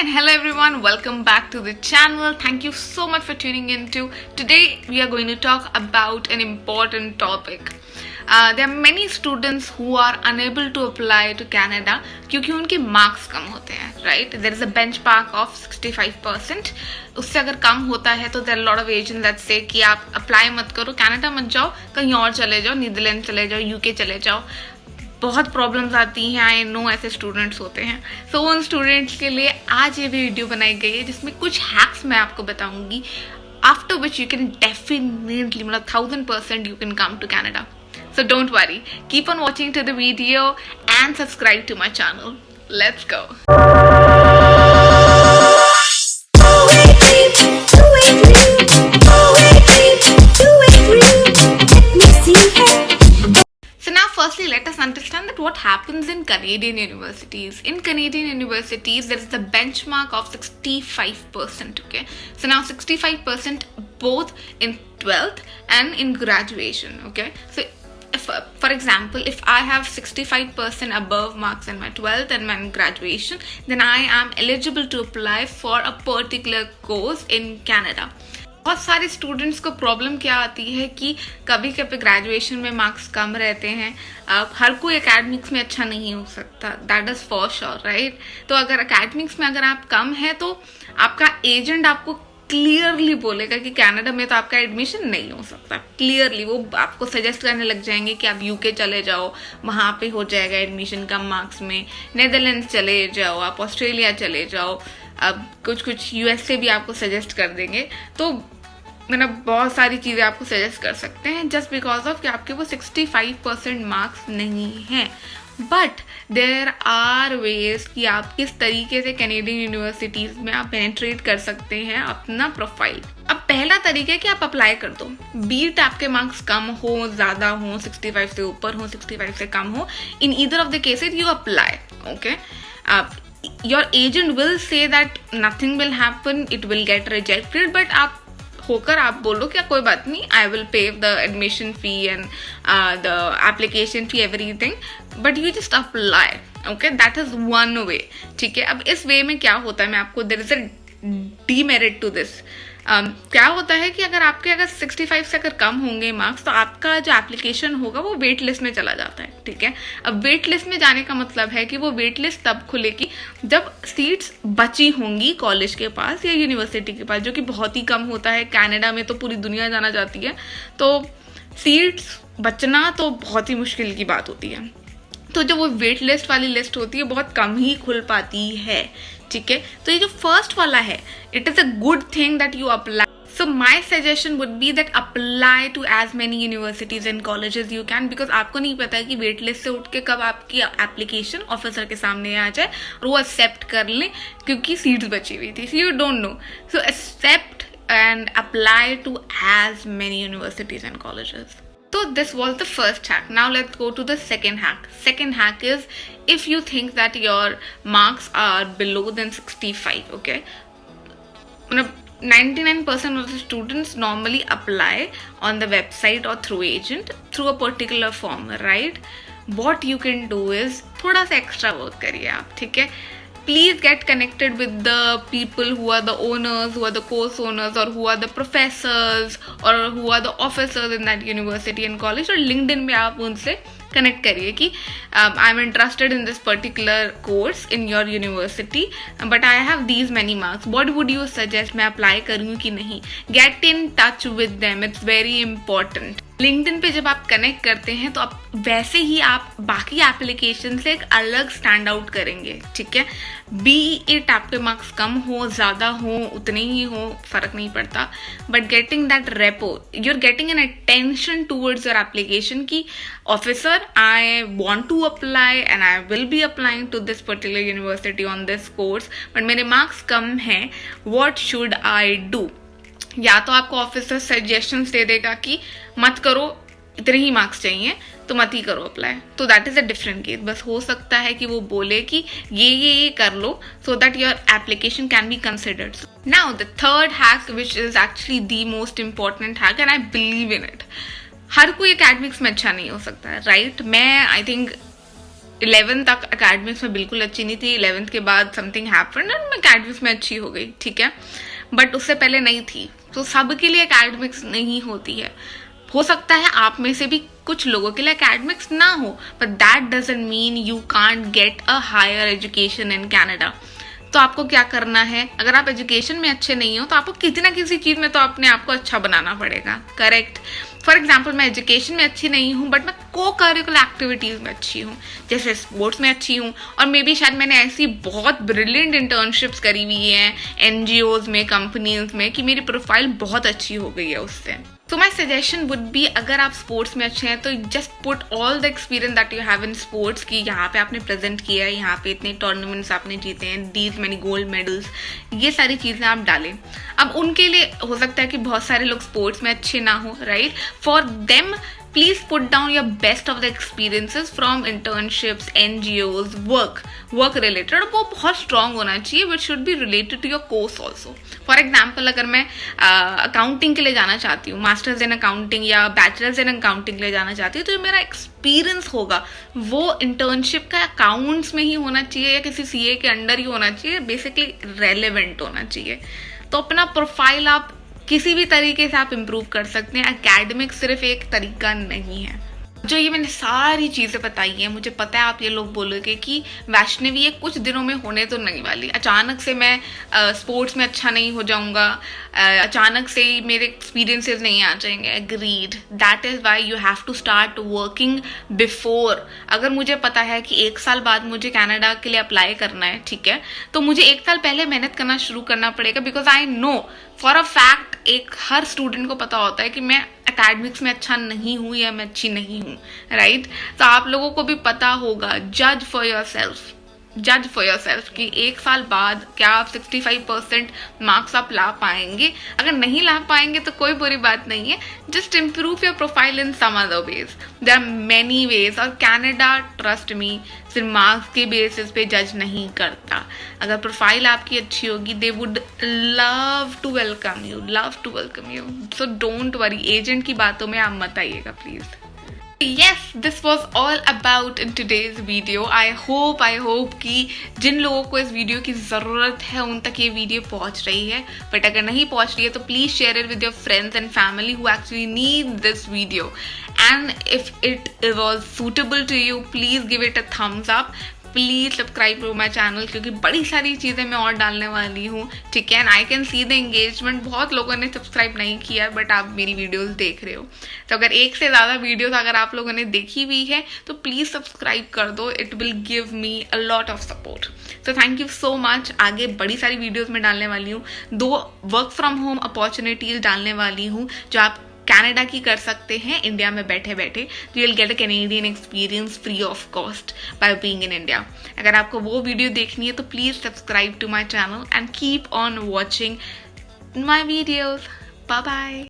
and hello everyone, welcome back to the channel. Thank you so much for tuning in to. Today we are going to talk about an important topic. There are many students who are unable to apply to Canada क्योंकि उनके marks कम होते हैं, right? There is a benchmark of 65%. उससे अगर कम होता है तो there are a lot of agents that say कि आप अप्लाई मत करो, कनाडा मत जाओ, कहीं और चले जाओ, नीदरलैंड चले जाओ, यूके चले जाओ. बहुत प्रॉब्लम्स आती हैं, आई नो ऐसे स्टूडेंट्स होते हैं. सो उन स्टूडेंट्स के लिए आज ये वीडियो बनाई गई है जिसमें कुछ हैक्स मैं आपको बताऊंगी, after which you can definitely, मतलब 1000% you can come to Canada. So don't worry, keep on watching to the video and subscribe to my channel. Let's go. So now firstly let us understand that what happens in Canadian universities. In Canadian universities there is the benchmark of 65%, okay? So now 65% both in 12th and in graduation, okay? So if, for example, if I have 65% above marks in my 12th and my graduation, then I am eligible to apply for a particular course in Canada. बहुत सारे students को problem क्या आती है कि कभी कभी graduation में मार्क्स कम रहते हैं. हर कोई एकेडमिक्स में अच्छा नहीं हो सकता, that is for sure, right? तो अगर एकेडमिक्स में अगर आप कम है तो आपका एजेंट आपको क्लियरली बोलेगा कि कनाडा में तो आपका एडमिशन नहीं हो सकता. क्लियरली वो आपको सजेस्ट करने लग जाएंगे कि आप यूके चले जाओ, वहाँ पे हो जाएगा एडमिशन कम मार्क्स में. नेदरलैंड्स चले जाओ, आप ऑस्ट्रेलिया चले जाओ, अब कुछ यूएसए भी आपको सजेस्ट कर देंगे. तो मतलब बहुत सारी चीज़ें आपको सजेस्ट कर सकते हैं जस्ट बिकॉज ऑफ कि आपके वो 65% मार्क्स नहीं हैं. बट देर आर वेज कि आप किस तरीके से कैनेडियन यूनिवर्सिटीज़ में आप पेनिट्रेट कर सकते हैं अपना प्रोफाइल. अब पहला तरीका है कि आप अप्लाई कर दो, बीट आपके मार्क्स कम हो, ज़्यादा हो, 65 से ऊपर हो, 65 से कम हो. In either of the cases you apply, okay? Your agent will say that nothing will happen, it will get rejected, but आप होकर आप बोलो क्या कोई बात नहीं, I will pay the admission fee and the application fee everything, but you just apply, okay? That is one way, ठीक है? अब इस वे में क्या होता है, मैं आपको, there is a demerit to this. क्या होता है कि अगर 65 से अगर कम होंगे मार्क्स तो आपका जो एप्लीकेशन होगा वो वेट लिस्ट में चला जाता है, ठीक है? अब वेट लिस्ट में जाने का मतलब है कि वो वेट लिस्ट तब खुलेगी जब सीट्स बची होंगी कॉलेज के पास या यूनिवर्सिटी के पास, जो कि बहुत ही कम होता है. कनाडा में तो पूरी दुनिया जाना चाहती है, तो सीट्स बचना तो बहुत ही मुश्किल की बात होती है. तो जो वो वेट लिस्ट वाली लिस्ट होती है बहुत कम ही खुल पाती है, ठीक है? तो ये जो फर्स्ट वाला है, it is a good thing that you apply. So my suggestion would be that apply to as many universities and colleges you can, because आपको नहीं पता है कि वेट लिस्ट से उठ के कब आपकी एप्लीकेशन ऑफिसर के सामने आ जाए और वो एक्सेप्ट कर लें क्योंकि सीट्स बची हुई थी. So you don't know, so accept and apply to as many universities and colleges. So this was the first hack. Now let's go to the second hack. Second hack is if you think that your marks are below than 65, okay? 99% of the students normally apply on the website or through agent through a particular form, right? What you can do is थोड़ा सा extra work करिए आप, ठीक है? Please get connected with the people who are the owners, who are the course owners, or who are the professors, or who are the officers in that university and college. और LinkedIn में आप उनसे connect करिए कि I am interested in this particular course in your university, but I have these many marks, what would you suggest, मैं apply करूँ कि नहीं? Get in touch with them, it's very important. LinkedIn पे जब आप connect करते हैं तो आप वैसे ही आप बाकी एप्लीकेशन से एक अलग स्टैंड आउट करेंगे, ठीक है? बी इट आपके मार्क्स कम हो, ज़्यादा हो, उतने ही हो, फर्क नहीं पड़ता, but getting that rapport, you are getting an attention towards your application की officer, I want to apply and I will be applying to this particular university on this course, but मेरे मार्क्स कम हैं, what should I do? या तो आपको officer suggestions दे देगा कि मत करो, इतने ही मार्क्स चाहिए तो मत ही करो अप्लाई, तो that is a different case. बस हो सकता है कि वो बोले कि ये कर लो so that your application can be considered. Now the third hack which is actually the most important hack and I believe in it. हर कोई एकेडमिक्स में अच्छा नहीं हो सकता है, राइट? मैं आई थिंक 11th तक अकेडमिक्स में बिल्कुल अच्छी नहीं थी, 11th के बाद समथिंग हैपेंड एंड मैं अकेडमिक्स में अच्छी हो गई, ठीक है, बट उससे पहले नहीं थी। तो सबके लिए अकेडमिक्स नहीं होती है। हो सकता है आप में से भी कुछ लोगों के लिए अकेडमिक्स ना हो, but that doesn't mean you can't get a higher education in Canada. तो आपको क्या करना है, अगर आप एजुकेशन में अच्छे नहीं हो तो आपको किसी ना किसी चीज़ में तो अपने आप को अच्छा बनाना पड़ेगा, करेक्ट। फॉर एग्जाम्पल मैं एजुकेशन में अच्छी नहीं हूँ बट मैं को करिकुलर एक्टिविटीज़ में अच्छी हूँ, जैसे स्पोर्ट्स में अच्छी हूँ, और मे बी शायद मैंने ऐसी बहुत ब्रिलियंट इंटर्नशिप्स करी हुई हैं NGOs में, कंपनीज में, कि मेरी प्रोफाइल बहुत अच्छी हो गई है उससे। तो माई सजेशन वुड बी, अगर आप स्पोर्ट्स में अच्छे हैं तो just put all the experience that you have in sports, की यहाँ पे आपने प्रेजेंट किया है, यहाँ पे इतने टूर्नामेंट्स आपने जीते हैं, दीज मैनी गोल्ड मेडल्स, ये सारी चीज़ें आप डालें। अब उनके लिए हो सकता है कि बहुत सारे लोग स्पोर्ट्स में अच्छे ना हो, right, for them please put down your best of the experiences from internships, NGOs, work related. वो बहुत स्ट्रांग होना चाहिए, but should be related to your course also. For example, अगर मैं अकाउंटिंग के लिए जाना चाहती हूँ, मास्टर्स इन अकाउंटिंग या बैचलर्स इन अकाउंटिंग के लिए जाना चाहती हूँ, तो मेरा एक्सपीरियंस होगा वो इंटर्नशिप का अकाउंट्स में ही होना चाहिए या किसी CA के अंडर ही होना चाहिए, बेसिकली रेलेवेंट होना चाहिए। तो अपना प्रोफाइल आप किसी भी तरीके से आप इम्प्रूव कर सकते हैं, एकेडमिक सिर्फ एक तरीका नहीं है। जो ये मैंने सारी चीज़ें बताई हैं, मुझे पता है आप ये लोग बोलोगे कि वैष्णवी ये कुछ दिनों में होने तो नहीं वाली, अचानक से मैं स्पोर्ट्स में अच्छा नहीं हो जाऊंगा, अचानक से ही मेरे एक्सपीरियंसेस नहीं आ जाएंगे। Agreed, that is why you have to start working before. अगर मुझे पता है कि 1 साल बाद मुझे कनाडा के लिए अप्लाई करना है, ठीक है, तो मुझे 1 साल पहले मेहनत करना शुरू करना पड़ेगा, because I know for a fact, एक हर स्टूडेंट को पता होता है कि मैं अकेडमिक्स में अच्छा नहीं हूँ या मैं अच्छी नहीं हूँ, राइट। तो आप लोगों को भी पता होगा, जज फॉर योर सेल्फ कि 1 साल बाद क्या आप 65% मार्क्स आप ला पाएंगे। अगर नहीं ला पाएंगे तो कोई बुरी बात नहीं है, just improve your profile in some other ways, there are many ways. और कनाडा, ट्रस्ट मी, सिर्फ मार्क्स के बेसिस पे जज नहीं करता। अगर प्रोफाइल आपकी अच्छी होगी, they would love to welcome you, so don't worry, agent की बातों में आप मत आइएगा please. Yes, this was all about in today's video. I hope कि जिन लोगों को इस वीडियो की ज़रूरत है उन तक ये वीडियो पहुंच रही है, बट अगर नहीं पहुंच रही है तो please share it with your friends and family who actually need this video. And if it was suitable to you, please give it a thumbs up. Please subscribe to my channel, क्योंकि बड़ी सारी चीज़ें मैं और डालने वाली हूँ, ठीक है। And I can see the engagement, बहुत लोगों ने सब्सक्राइब नहीं किया बट आप मेरी वीडियोस देख रहे हो। तो अगर 1 से ज़्यादा वीडियोस अगर आप लोगों ने देखी हुई है तो प्लीज़ सब्सक्राइब कर दो, it will give me a lot of support. तो थैंक यू सो मच। आगे बड़ी सारी वीडियोज़ में डालने वाली हूँ, 2 वर्क फ्रॉम होम अपॉर्चुनिटीज़ डालने वाली हूँ जो आप कनाडा की कर सकते हैं इंडिया में बैठे बैठे। तो you will get a Canadian experience free of cost by being in India. अगर आपको वो वीडियो देखनी है तो please subscribe to my channel and keep on watching my videos. Bye bye.